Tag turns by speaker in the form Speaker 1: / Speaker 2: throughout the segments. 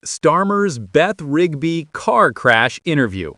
Speaker 1: Starmer's Beth Rigby car crash interview.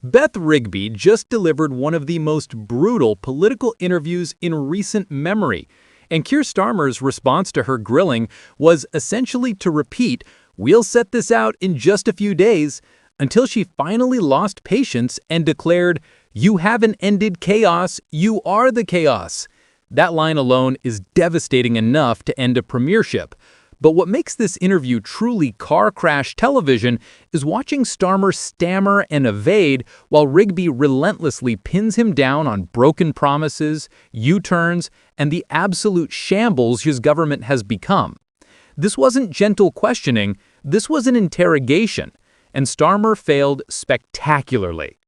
Speaker 1: Beth Rigby just delivered one of the most brutal political interviews in recent memory, and Keir Starmer's response to her grilling was essentially to repeat, "We'll set this out in just a few days," until she finally lost patience and declared, "You haven't ended chaos, you are the chaos." That line alone is devastating enough to end a premiership. But what makes this interview truly car crash television is watching Starmer stammer and evade while Rigby relentlessly pins him down on broken promises, U-turns, and the absolute shambles his government has become. This wasn't gentle questioning, this was an interrogation, and Starmer failed spectacularly.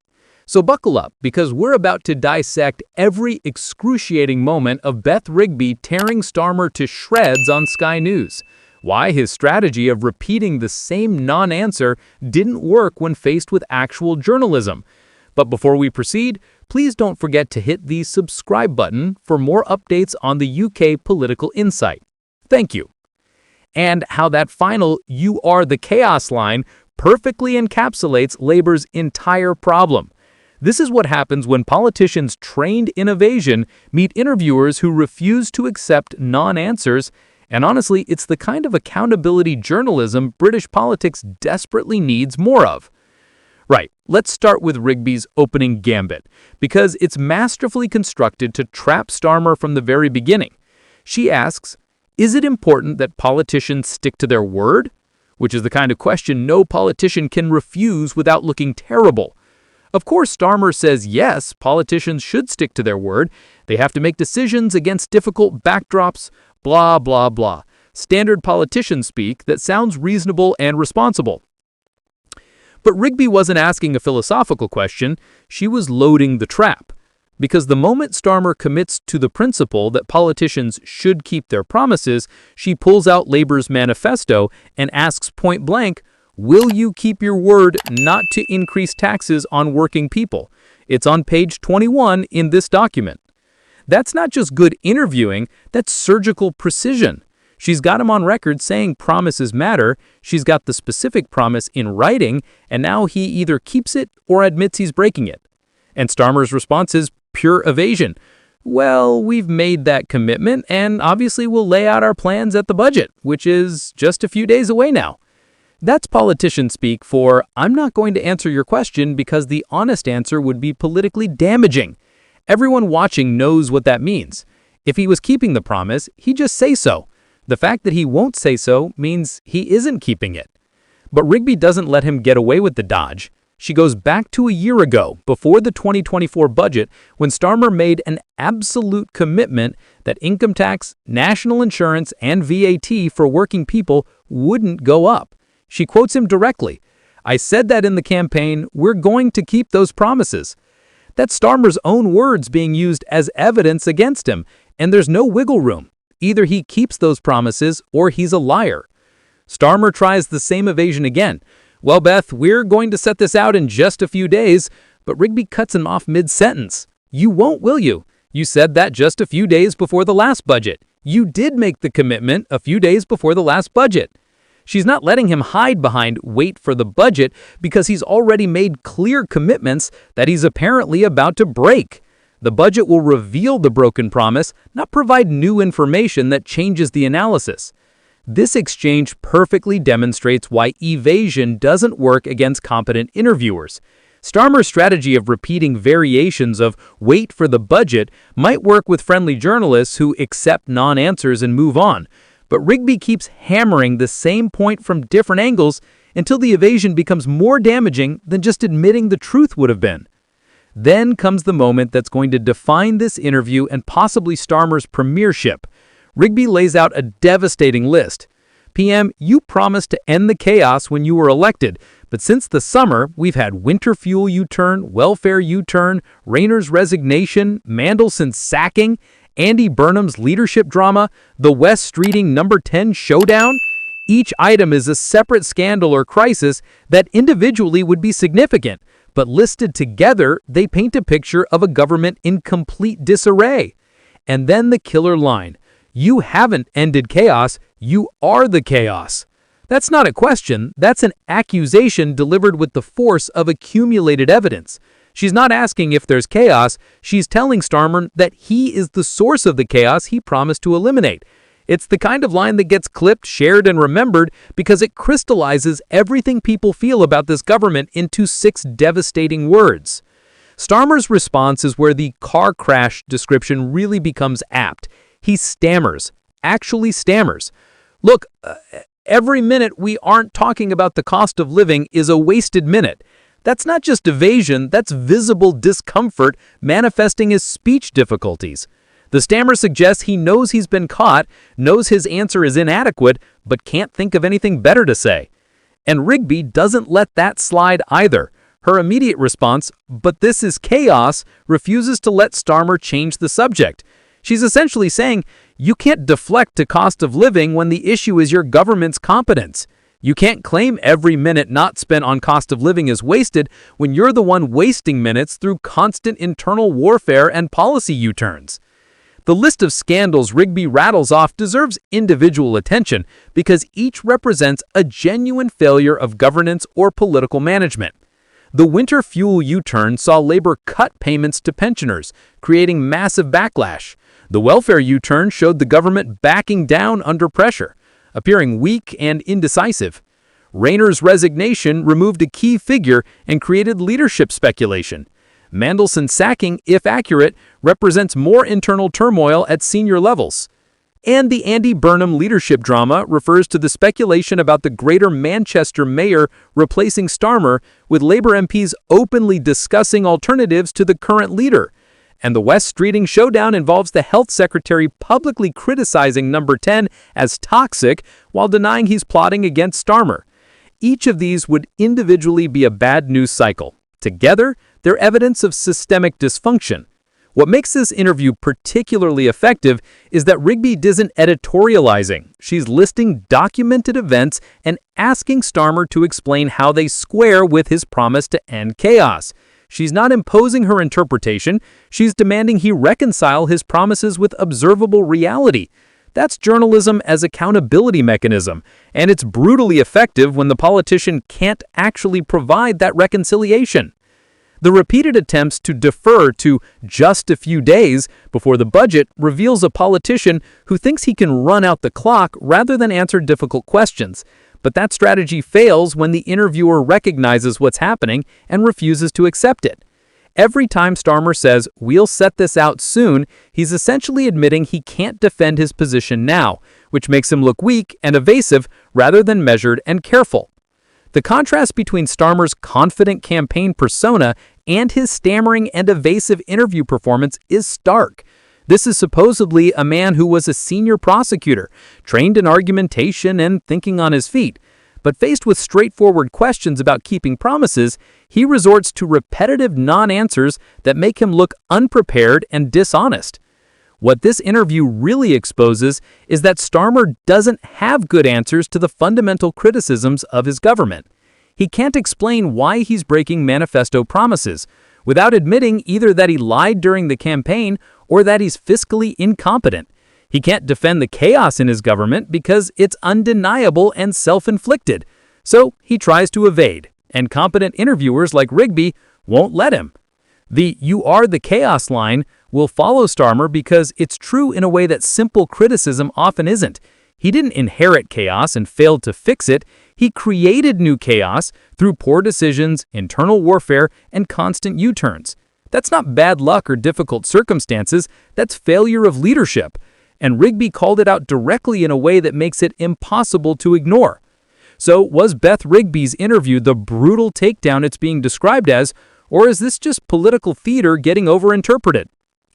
Speaker 1: So buckle up, because we're about to dissect every excruciating moment of Beth Rigby tearing Starmer to shreds on Sky News. Why his strategy of repeating the same non-answer didn't work when faced with actual journalism. But before we proceed, please don't forget to hit the subscribe button for more updates on the UK political insight. Thank you. And how that final "you are the chaos" line perfectly encapsulates Labour's entire problem. This is what happens when politicians trained in evasion meet interviewers who refuse to accept non-answers. And honestly, it's the kind of accountability journalism British politics desperately needs more of. Right, let's start with Rigby's opening gambit, because it's masterfully constructed to trap Starmer from the very beginning. She asks, "Is it important that politicians stick to their word?" Which is the kind of question no politician can refuse without looking terrible. Of course, Starmer says yes, politicians should stick to their word. They have to make decisions against difficult backdrops, blah, blah, blah. Standard politician speak that sounds reasonable and responsible. But Rigby wasn't asking a philosophical question, she was loading the trap. Because the moment Starmer commits to the principle that politicians should keep their promises, she pulls out Labour's manifesto and asks point blank, "Will you keep your word not to increase taxes on working people?" It's on page 21 in this document. That's not just good interviewing, that's surgical precision. She's got him on record saying promises matter, she's got the specific promise in writing, and now he either keeps it or admits he's breaking it. And Starmer's response is pure evasion. "Well, we've made that commitment, and obviously we'll lay out our plans at the budget, which is just a few days away now." That's politician speak for, "I'm not going to answer your question because the honest answer would be politically damaging." Everyone watching knows what that means. If he was keeping the promise, he'd just say so. The fact that he won't say so means he isn't keeping it. But Rigby doesn't let him get away with the dodge. She goes back to a year ago, before the 2024 budget, when Starmer made an absolute commitment that income tax, national insurance, and VAT for working people wouldn't go up. She quotes him directly, "I said that in the campaign, we're going to keep those promises." That's Starmer's own words being used as evidence against him, and there's no wiggle room. Either he keeps those promises or he's a liar. Starmer tries the same evasion again. "Well, Beth, we're going to set this out in just a few days," but Rigby cuts him off mid-sentence. "You won't, will you? You said that just a few days before the last budget. You did make the commitment a few days before the last budget." She's not letting him hide behind "wait for the budget" because he's already made clear commitments that he's apparently about to break. The budget will reveal the broken promise, not provide new information that changes the analysis. This exchange perfectly demonstrates why evasion doesn't work against competent interviewers. Starmer's strategy of repeating variations of "wait for the budget" might work with friendly journalists who accept non-answers and move on. But Rigby keeps hammering the same point from different angles until the evasion becomes more damaging than just admitting the truth would have been. Then comes the moment that's going to define this interview and possibly Starmer's premiership. Rigby lays out a devastating list. "PM, you promised to end the chaos when you were elected, but since the summer, we've had winter fuel U-turn, welfare U-turn, Rayner's resignation, Mandelson's sacking, Andy Burnham's leadership drama, the West Streeting number 10 showdown. Each item is a separate scandal or crisis that individually would be significant, but listed together, they paint a picture of a government in complete disarray." And then the killer line, "You haven't ended chaos, you are the chaos." That's not a question, that's an accusation delivered with the force of accumulated evidence. She's not asking if there's chaos, she's telling Starmer that he is the source of the chaos he promised to eliminate. It's the kind of line that gets clipped, shared, and remembered because it crystallizes everything people feel about this government into 6 devastating words. Starmer's response is where the car crash description really becomes apt. He stammers, actually stammers. Look, every minute we aren't talking about the cost of living is a wasted minute. That's not just evasion, that's visible discomfort manifesting as speech difficulties. The stammer suggests he knows he's been caught, knows his answer is inadequate, but can't think of anything better to say. And Rigby doesn't let that slide either. Her immediate response, "But this is chaos," refuses to let Starmer change the subject. She's essentially saying, you can't deflect to cost of living when the issue is your government's competence. You can't claim every minute not spent on cost of living is wasted when you're the one wasting minutes through constant internal warfare and policy U-turns. The list of scandals Rigby rattles off deserves individual attention because each represents a genuine failure of governance or political management. The winter fuel U-turn saw Labor cut payments to pensioners, creating massive backlash. The welfare U-turn showed the government backing down under pressure, appearing weak and indecisive. Rayner's resignation removed a key figure and created leadership speculation. Mandelson's sacking, if accurate, represents more internal turmoil at senior levels. And the Andy Burnham leadership drama refers to the speculation about the Greater Manchester mayor replacing Starmer, with Labour MPs openly discussing alternatives to the current leader. And the West Streeting showdown involves the health secretary publicly criticizing Number 10 as toxic while denying he's plotting against Starmer. Each of these would individually be a bad news cycle. Together, they're evidence of systemic dysfunction. What makes this interview particularly effective is that Rigby isn't editorializing. She's listing documented events and asking Starmer to explain how they square with his promise to end chaos. She's not imposing her interpretation, she's demanding he reconcile his promises with observable reality. That's journalism as accountability mechanism, and it's brutally effective when the politician can't actually provide that reconciliation. The repeated attempts to defer to just a few days before the budget reveals a politician who thinks he can run out the clock rather than answer difficult questions. But that strategy fails when the interviewer recognizes what's happening and refuses to accept it. Every time Starmer says, "We'll set this out soon," he's essentially admitting he can't defend his position now, which makes him look weak and evasive rather than measured and careful. The contrast between Starmer's confident campaign persona and his stammering and evasive interview performance is stark. This is supposedly a man who was a senior prosecutor, trained in argumentation and thinking on his feet. But faced with straightforward questions about keeping promises, he resorts to repetitive non-answers that make him look unprepared and dishonest. What this interview really exposes is that Starmer doesn't have good answers to the fundamental criticisms of his government. He can't explain why he's breaking manifesto promises, without admitting either that he lied during the campaign or that he's fiscally incompetent. He can't defend the chaos in his government because it's undeniable and self-inflicted. So he tries to evade, and competent interviewers like Rigby won't let him. The "you are the chaos" line will follow Starmer because it's true in a way that simple criticism often isn't. He didn't inherit chaos and failed to fix it. He created new chaos through poor decisions, internal warfare, and constant U-turns. That's not bad luck or difficult circumstances, that's failure of leadership. And Rigby called it out directly in a way that makes it impossible to ignore. So was Beth Rigby's interview the brutal takedown it's being described as, or is this just political theater getting overinterpreted?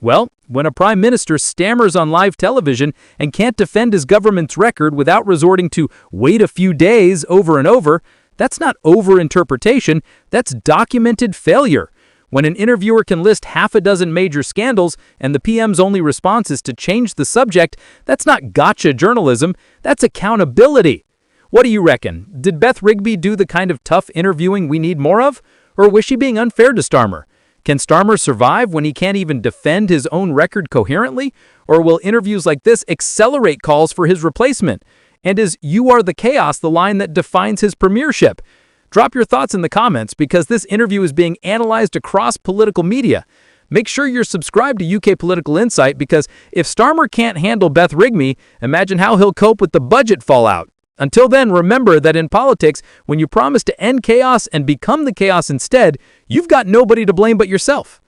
Speaker 1: Well, when a prime minister stammers on live television and can't defend his government's record without resorting to "wait a few days" over and over, that's not overinterpretation, that's documented failure. When an interviewer can list half a dozen major scandals and the PM's only response is to change the subject, that's not gotcha journalism, that's accountability. What do you reckon? Did Beth Rigby do the kind of tough interviewing we need more of? Or was she being unfair to Starmer? Can Starmer survive when he can't even defend his own record coherently? Or will interviews like this accelerate calls for his replacement? And is "you are the chaos" the line that defines his premiership? Drop your thoughts in the comments because this interview is being analyzed across political media. Make sure you're subscribed to UK Political Insight because if Starmer can't handle Beth Rigby, imagine how he'll cope with the budget fallout. Until then, remember that in politics, when you promise to end chaos and become the chaos instead, you've got nobody to blame but yourself.